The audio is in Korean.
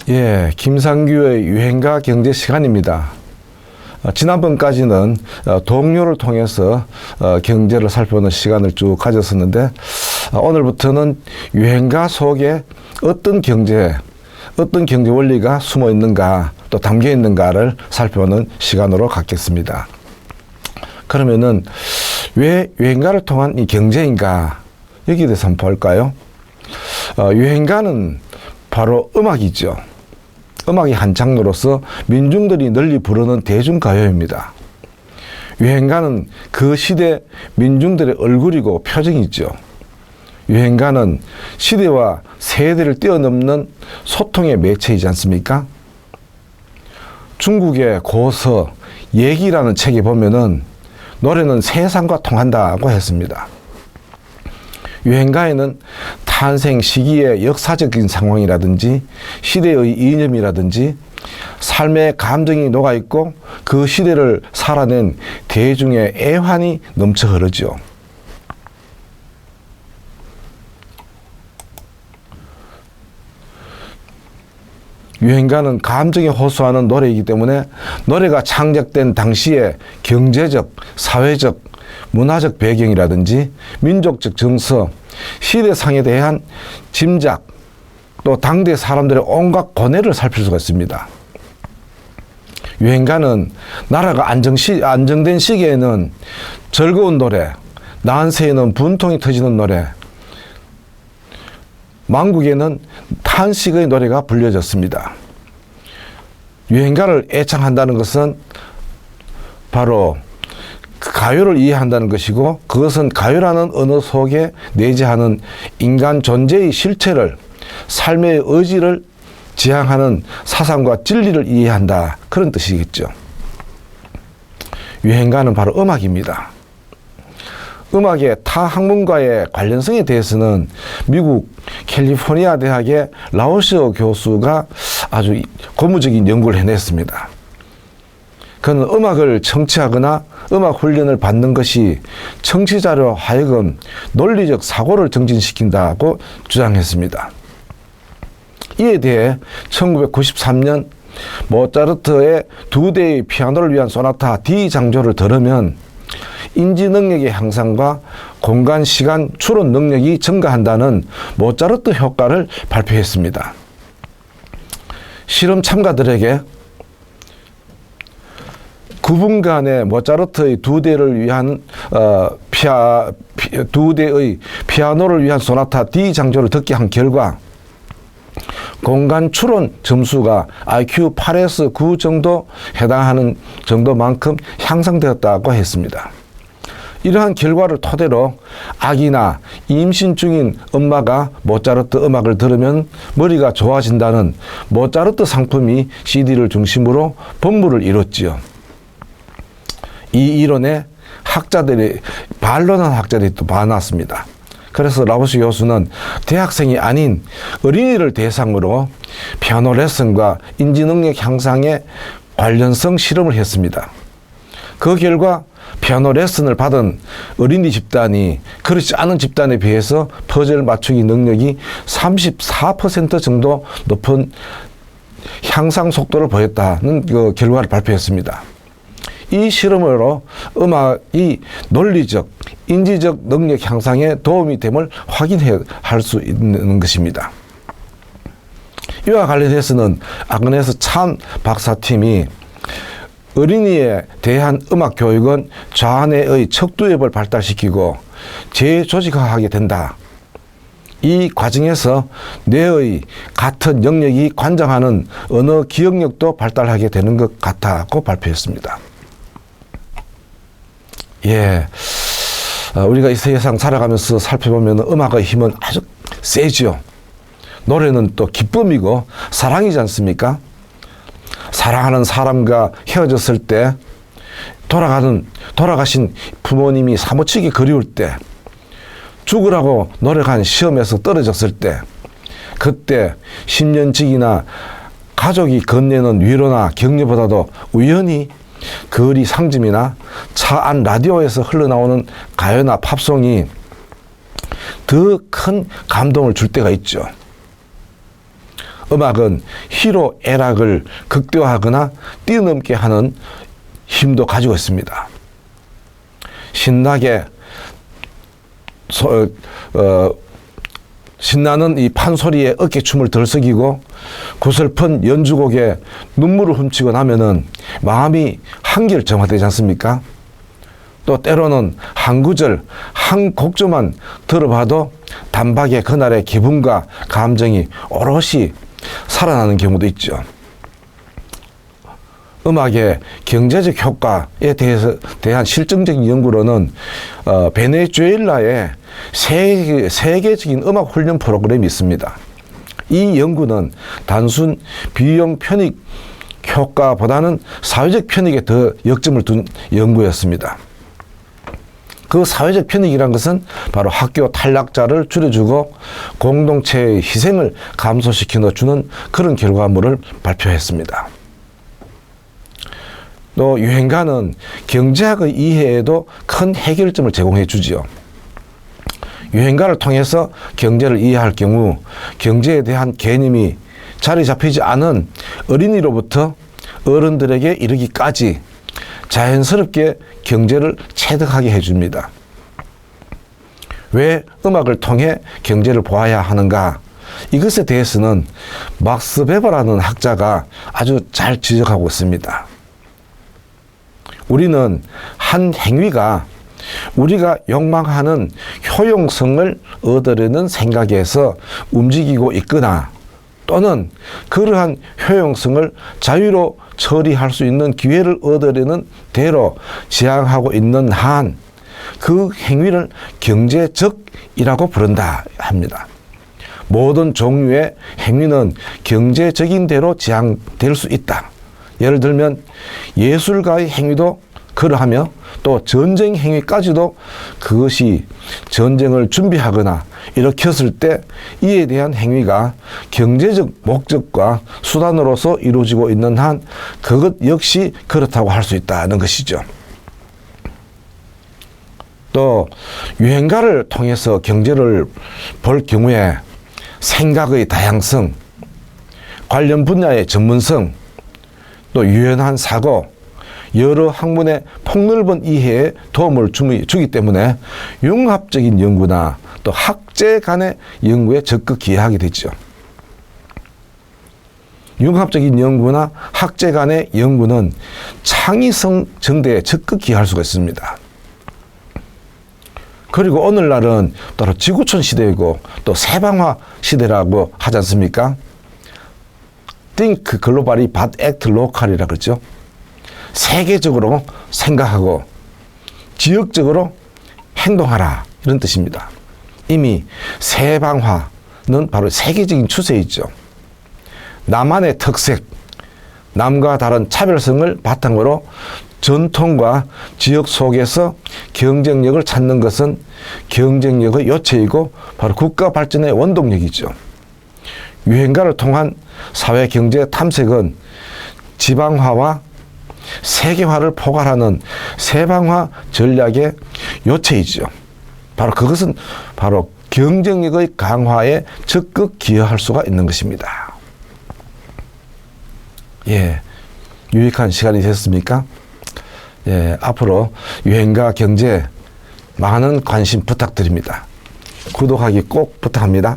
예, 김상규의 유행가 경제 시간입니다. 지난번까지는 동료를 통해서 경제를 살펴보는 시간을 쭉 가졌었는데, 오늘부터는 유행가 속에 어떤 경제 원리가 숨어 있는가, 또 담겨 있는가를 살펴보는 시간으로 갖겠습니다. 그러면은 왜 유행가를 통한 이 경제인가, 여기에 대해서 한번 볼까요? 유행가는 바로 음악이죠. 음악의 한 장르로서 민중들이 널리 부르는 대중가요입니다. 유행가는 그 시대 민중들의 얼굴이고 표정이죠. 유행가는 시대와 세대를 뛰어넘는 소통의 매체이지 않습니까? 중국의 고서 얘기라는 책에 보면은 노래는 세상과 통한다고 했습니다. 유행가에는 탄생 시기의 역사적인 상황이라든지 시대의 이념이라든지 삶의 감정이 녹아있고 그 시대를 살아낸 대중의 애환이 넘쳐 흐르죠. 유행가는 감정에 호소하는 노래이기 때문에 노래가 창작된 당시에 경제적, 사회적, 문화적 배경이라든지 민족적 정서, 시대상에 대한 짐작, 또 당대 사람들의 온갖 고뇌를 살필 수가 있습니다. 유행가는 나라가 안정된 시기에는 즐거운 노래, 나은 새에는 분통이 터지는 노래, 망국에는 탄식의 노래가 불려졌습니다. 유행가를 애창한다는 것은 바로 가요를 이해한다는 것이고, 그것은 가요라는 언어 속에 내재하는 인간 존재의 실체를, 삶의 의지를 지향하는 사상과 진리를 이해한다, 그런 뜻이겠죠. 유행가는 바로 음악입니다. 음악의 타 학문과의 관련성에 대해서는 미국 캘리포니아 대학의 라오시오 교수가 아주 고무적인 연구를 해냈습니다. 그는 음악을 청취하거나 음악 훈련을 받는 것이 청취자로 하여금 논리적 사고를 정진시킨다고 주장했습니다. 이에 대해 1993년 모차르트의 2대의 피아노를 위한 소나타 D 장조를 들으면 인지 능력의 향상과 공간, 시간, 추론 능력이 증가한다는 모차르트 효과를 발표했습니다. 실험 참가들에게 9분간의 모차르트의 2대를 위한 2대의 피아노를 위한 소나타 D 장조를 듣게 한 결과 공간 추론 점수가 IQ 8에서 9 정도 해당하는 정도만큼 향상되었다고 했습니다. 이러한 결과를 토대로 아기나 임신 중인 엄마가 모차르트 음악을 들으면 머리가 좋아진다는 모차르트 상품이 CD를 중심으로 본물을 이뤘지요. 이 이론에 반론한 학자들이 또 많았습니다. 그래서 라오시 교수는 대학생이 아닌 어린이를 대상으로 피아노 레슨과 인지능력 향상에 관련성 실험을 했습니다. 그 결과 피아노 레슨을 받은 어린이 집단이 그렇지 않은 집단에 비해서 퍼즐 맞추기 능력이 34% 정도 높은 향상 속도를 보였다는 그 결과를 발표했습니다. 이 실험으로 음악이 논리적, 인지적 능력 향상에 도움이 됨을 확인할 수 있는 것입니다. 이와 관련해서는 아그네스 찬 박사팀이 어린이에 대한 음악 교육은 자아내의 척두협을 발달시키고 재조직화하게 된다. 이 과정에서 뇌의 같은 영역이 관장하는 언어 기억력도 발달하게 되는 것 같다고 발표했습니다. 예, 우리가 이 세상 살아가면서 살펴보면 음악의 힘은 아주 세죠. 노래는 또 기쁨이고 사랑이지 않습니까? 사랑하는 사람과 헤어졌을 때, 돌아가신 부모님이 사무치게 그리울 때, 죽으라고 노력한 시험에서 떨어졌을 때, 그때 10년직이나 가족이 건네는 위로나 격려보다도 우연히 거리 상점이나 차 안 라디오에서 흘러나오는 가요나 팝송이 더 큰 감동을 줄 때가 있죠. 음악은 희로애락을 극대화하거나 뛰어넘게 하는 힘도 가지고 있습니다. 신나는 이 판소리에 어깨춤을 들썩이고 구슬픈 연주곡에 눈물을 훔치고 나면은 마음이 한결 정화되지 않습니까? 또 때로는 한 구절, 한 곡조만 들어봐도 단박에 그날의 기분과 감정이 오롯이 살아나는 경우도 있죠. 음악의 경제적 효과에 대한 실증적인 연구로는 베네수엘라의 세계적인 음악 훈련 프로그램이 있습니다. 이 연구는 단순 비용 편익 효과보다는 사회적 편익에 더 역점을 둔 연구였습니다. 그 사회적 편익이란 것은 바로 학교 탈락자를 줄여주고 공동체의 희생을 감소시켜 주는 그런 결과물을 발표했습니다. 또 유행가는 경제학의 이해에도 큰 해결점을 제공해 주지요. 유행가를 통해서 경제를 이해할 경우 경제에 대한 개념이 자리 잡히지 않은 어린이로부터 어른들에게 이르기까지 자연스럽게 경제를 체득하게 해줍니다. 왜 음악을 통해 경제를 보아야 하는가? 이것에 대해서는 막스 베버라는 학자가 아주 잘 지적하고 있습니다. 우리는 한 행위가 우리가 욕망하는 효용성을 얻으려는 생각에서 움직이고 있거나 또는 그러한 효용성을 자유로 처리할 수 있는 기회를 얻으려는 대로 지향하고 있는 한 그 행위를 경제적이라고 부른다 합니다. 모든 종류의 행위는 경제적인 대로 지향될 수 있다. 예를 들면 예술가의 행위도 그러하며 또 전쟁 행위까지도 그것이 전쟁을 준비하거나 일으켰을 때 이에 대한 행위가 경제적 목적과 수단으로서 이루어지고 있는 한 그것 역시 그렇다고 할 수 있다는 것이죠. 또 유행가를 통해서 경제를 볼 경우에 생각의 다양성, 관련 분야의 전문성, 또 유연한 사고, 여러 학문의 폭넓은 이해에 도움을 주기 때문에 융합적인 연구나 또 학제 간의 연구에 적극 기여하게 되죠. 융합적인 연구나 학제 간의 연구는 창의성 증대에 적극 기여할 수가 있습니다. 그리고 오늘날은 따로 지구촌 시대이고 또 세방화 시대라고 하지 않습니까? Think globally but act local이라 그러죠. 세계적으로 생각하고 지역적으로 행동하라 이런 뜻입니다. 이미 세방화는 바로 세계적인 추세이죠. 나만의 특색, 남과 다른 차별성을 바탕으로 전통과 지역 속에서 경쟁력을 찾는 것은 경쟁력의 요체이고 바로 국가 발전의 원동력이죠. 유행가를 통한 사회 경제 탐색은 지방화와 세계화를 포괄하는 세방화 전략의 요체이죠. 바로 그것은 바로 경쟁력의 강화에 적극 기여할 수가 있는 것입니다. 예, 유익한 시간이 됐습니까? 예, 앞으로 유행가 경제 많은 관심 부탁드립니다. 구독하기 꼭 부탁합니다.